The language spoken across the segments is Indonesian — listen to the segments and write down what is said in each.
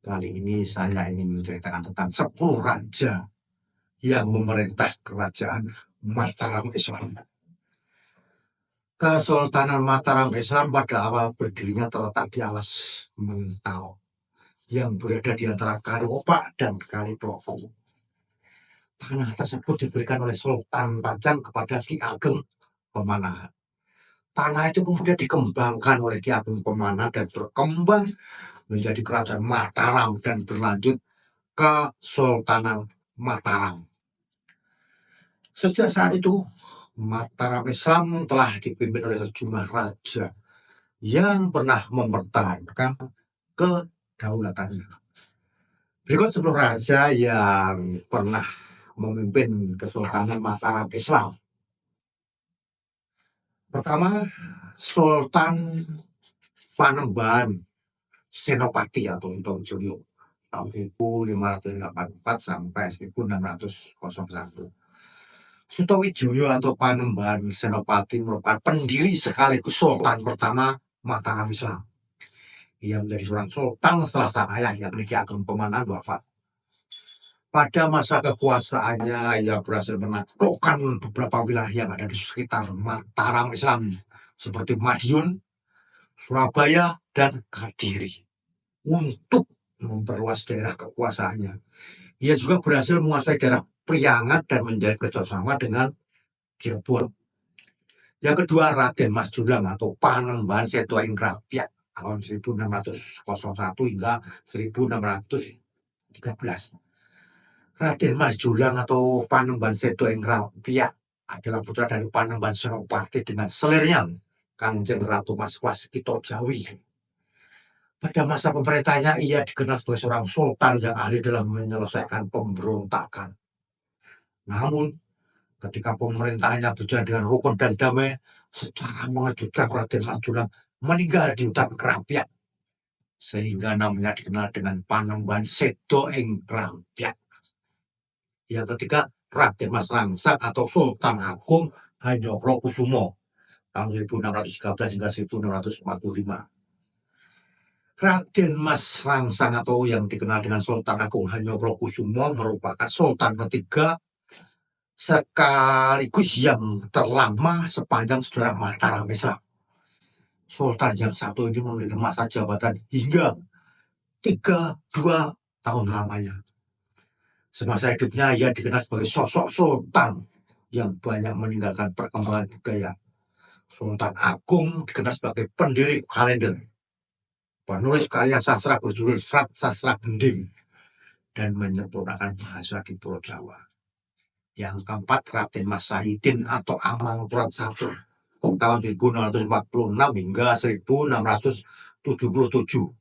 Kali ini saya ingin menceritakan tentang 10 raja yang memerintah kerajaan Mataram Islam. Kesultanan Mataram Islam pada awal berdirinya terletak di alas Mentau yang berada di antara Kali Opak dan Kali Provo. Tanah tersebut diberikan oleh Sultan Pajang kepada Ki Ageng Pemanahan. Tanah itu kemudian dikembangkan oleh Ki Ageng Pemanahan dan berkembang menjadi kerajaan Mataram dan berlanjut ke Sultanan Mataram. Sejak saat itu, Mataram Islam telah dipimpin oleh sejumlah raja yang pernah mempertahankan kedaulatannya. Berikut 10 raja yang pernah memimpin Kesultanan Mataram Islam. Pertama, Sultan Panembahan Senopati atau Tongjoyo tahun 1584 sampai 1601. Sutowijoyo atau Panembahan Senopati merupakan pendiri sekaligus sultan pertama Mataram Islam. Ia menjadi seorang sultan setelah sang ayah yakni Ki Ageng Pemanahan wafat. Pada masa kekuasaannya, ia berhasil menaklukkan beberapa wilayah yang ada di sekitar Mataram Islam seperti Madiun, Surabaya, dan Kediri. Untuk memperluas daerah kekuasaannya, ia juga berhasil menguasai daerah Priangan dan menjalin kerjasama dengan Cirebon. Yang kedua, Raden Mas Julang atau Panembahan Setoingrat tahun 1601 hingga 1613. Raden Mas Julang atau Panembahan Setoingrat adalah putra dari Panembahan Senopati dengan selirnya Kanjeng Ratu Mas Waskito Jawi. Pada masa pemerintahnya, ia dikenal sebagai seorang sultan yang ahli dalam menyelesaikan pemberontakan. Namun, ketika pemerintahannya berjalan dengan rukun dan damai, secara mengejutkan Raden Mas Julang meninggal di hutan Kerapiak, sehingga namanya dikenal dengan Panembahan Setoingrat. Yang ketiga, Raden Mas Rangsang atau Sultan Agung Hanyokrokusumo tahun 1613 hingga 1645. Raden Mas Rangsang atau yang dikenal dengan Sultan Agung Hanyokrokusumo merupakan sultan ketiga sekaligus yang terlama sepanjang sejarah Mataram Islam. Sultan yang satu ini memiliki masa jabatan hingga 32 tahun lamanya. Semasa hidupnya ia dikenal sebagai sosok sultan yang banyak meninggalkan perkembangan budaya. Sultan Agung dikenal sebagai pendiri kalender, penulis karya sastra berjudul Serat Sastra Gending, dan menyempurnakan bahasa di Pulau Jawa. Yang keempat, Raden Mas Sahidin atau Amangkurat I tahun 1646 hingga 1677.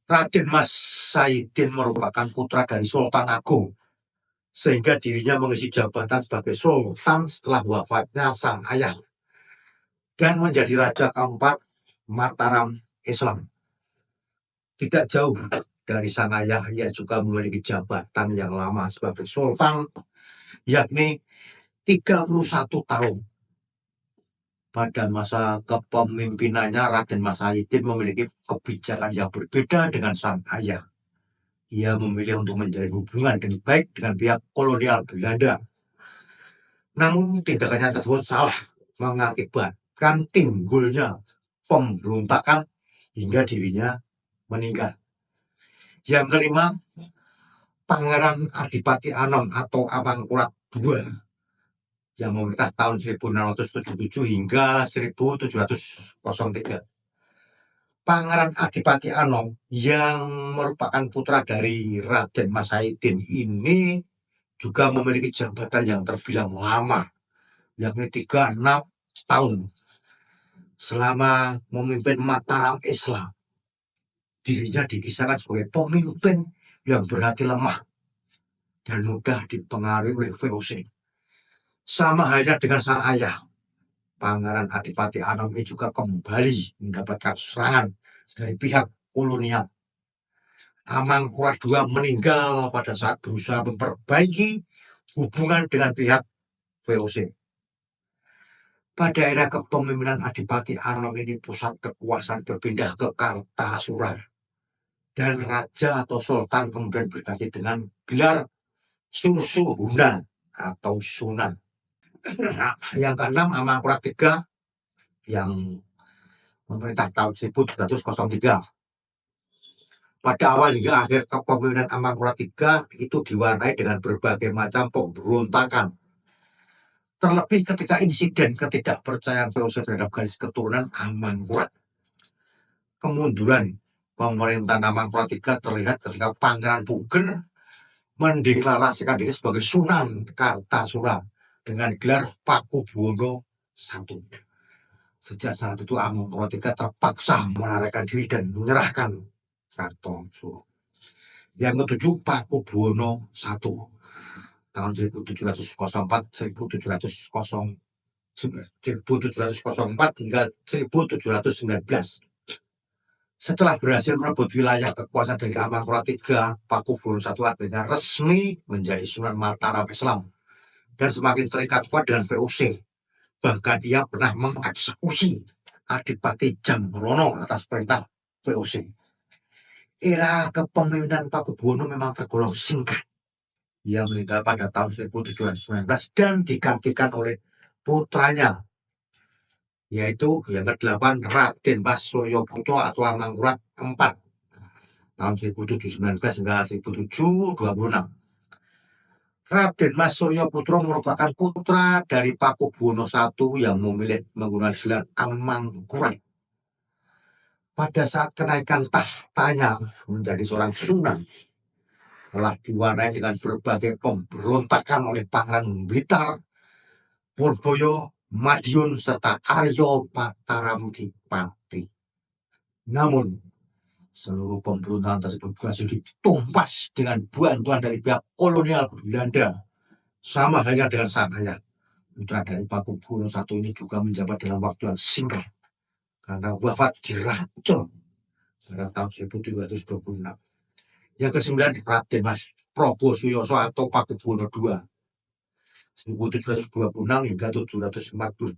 Raden Mas Sahidin merupakan putra dari Sultan Agung, sehingga dirinya mengisi jabatan sebagai sultan setelah wafatnya sang ayah dan menjadi raja keempat Mataram Islam. Tidak jauh dari sang ayah, ia juga memiliki jabatan yang lama sebagai sultan, yakni 31 tahun. Pada masa kepemimpinannya, Raden Mas Sahidin memiliki kebijakan yang berbeda dengan sang ayah. Ia memilih untuk menjalin hubungan dengan baik dengan pihak kolonial Belanda. Namun tindakannya tersebut salah, mengakibatkan timbulnya pemberontakan hingga dirinya meninggal. Yang kelima, Pangeran Adipati Anom atau Amangkurat II yang memerintah tahun 1677 hingga 1703. Pangeran Adipati Anom yang merupakan putra dari Raden Mas Sahidin ini juga memiliki jabatan yang terbilang lama, yakni 36 tahun selama memimpin Mataram Islam. Dirinya dikisahkan sebagai pemimpin yang berhati lemah dan mudah dipengaruhi oleh VOC. Sama halnya dengan sang ayah, Pangeran Adipati Anom ini juga kembali mendapatkan serangan dari pihak kolonial. Amangkurat II meninggal pada saat berusaha memperbaiki hubungan dengan pihak VOC. Pada era kepemimpinan Adipati Anom ini, pusat kekuasaan berpindah ke Kartasura dan raja atau sultan kemudian berganti dengan gelar Susuhunan atau Sunan. Nah, yang keenam Amangkurat III yang memerintah tahun 1703. Pada awal hingga akhir kepemimpinan Amangkurat III itu diwarnai dengan berbagai macam pemberontakan. Terlebih ketika insiden ketidakpercayaan VOC terhadap garis keturunan Amangkurat. Kemunduran pemerintahan Amangkurat III terlihat ketika Pangeran Puger mendeklarasikan diri sebagai Sunan Kartasura dengan gelar Pakubuwono I. Sejak saat itu Amangkurat III terpaksa melarikan diri dan menyerahkan Kartosuro. Yang ketujuh Pakubuwono I tahun 1704 hingga 1719. Setelah berhasil merebut wilayah kekuasaan dari Amangkurat III, Pakubuwono I akhirnya resmi menjadi Sunan Mataram Islam dan semakin terikat kuat dengan VOC. Bahkan ia pernah mengeksekusi Adipati Jambrono atas perintah VOC. Era kepemimpinan Pakubuwono memang tergolong singkat. Ia meninggal pada tahun 1719 dan digantikan oleh putranya, yaitu yang ke-8 Raden Mas Suryaputro atau Amangkurat IV tahun 1719 hingga 1726. Raden Mas Suryaputro merupakan putra dari Pakubuwono I yang memilih menggunakan gelar Amangkurat. Pada saat kenaikan tahtanya menjadi seorang sunan, telah diwarnai dengan berbagai pemberontakan oleh Pangeran Blitar, Purboyo, Madiun, serta Aryo Mataramdipati. Namun, seluruh pemberontakan tersebut berhasil ditumpas dengan bantuan dari pihak kolonial Belanda. Sama halnya dengan sang ayah. Putra dari Pakubuwono I ini juga menjabat dalam waktu yang singkat karena wafat diracun pada tahun 1726. Yang ke-9 Raden Mas Prabu Suyoso atau Pakubuwono II 1726 hingga 1742.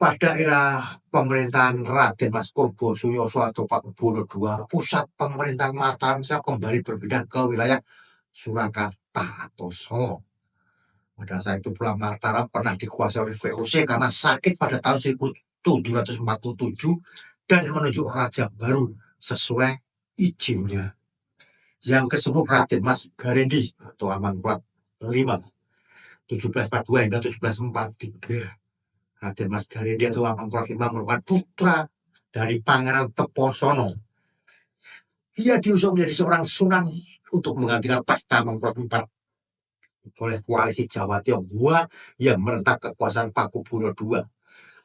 Pada era pemerintahan Raden Mas Prabu Suyoso atau Pakubuwono II, pusat pemerintahan Mataram kembali berpindah ke wilayah Surakarta atau Solo. Pada saat itu pula Mataram pernah dikuasai oleh VOC karena sakit pada tahun 1747 dan menunjuk raja baru sesuai izinnya. Yang ke-10 Raden Mas Garendi atau Amangkurat V 1742 hingga 1743. Raden Mas Garendi atau Amangkurat V merupakan putra dari Pangeran Teposono. Ia diusung menjadi seorang sunan untuk menggantikan tahta Amangkurat IV oleh koalisi Jawa Tionghoa yang menentang kekuasaan Pakubuwono II.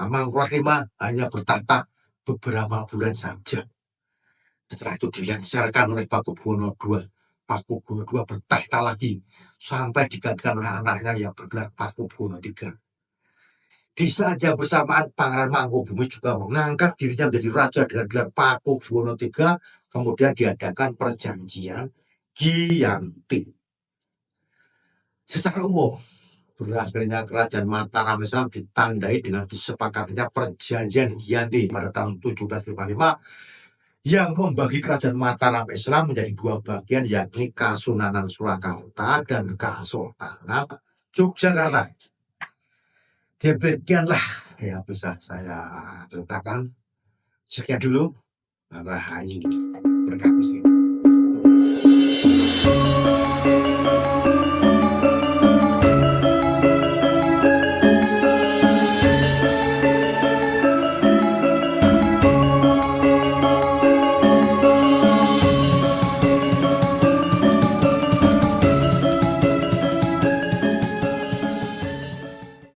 Amangkurat V hanya bertahta beberapa bulan saja. Setelah itu dilengsarkan oleh Pakubuwono II. Pakubuwono II bertahta lagi sampai digantikan oleh anaknya yang bergelar Pakubuwono III. Di saat yang bersamaan Pangeran Mangkubumi juga mengangkat dirinya menjadi raja dengan gelar Pakubuwono III. Kemudian diadakan perjanjian Giyanti. Secara umum, berakhirnya kerajaan Mataram Islam ditandai dengan disepakatinya perjanjian Giyanti pada tahun 1755 yang membagi kerajaan Mataram Islam menjadi dua bagian, yakni Kasunanan Surakarta dan Kesultanan Yogyakarta. Demikianlah yang bisa saya ceritakan. Sekian dulu. Rahayu berkah.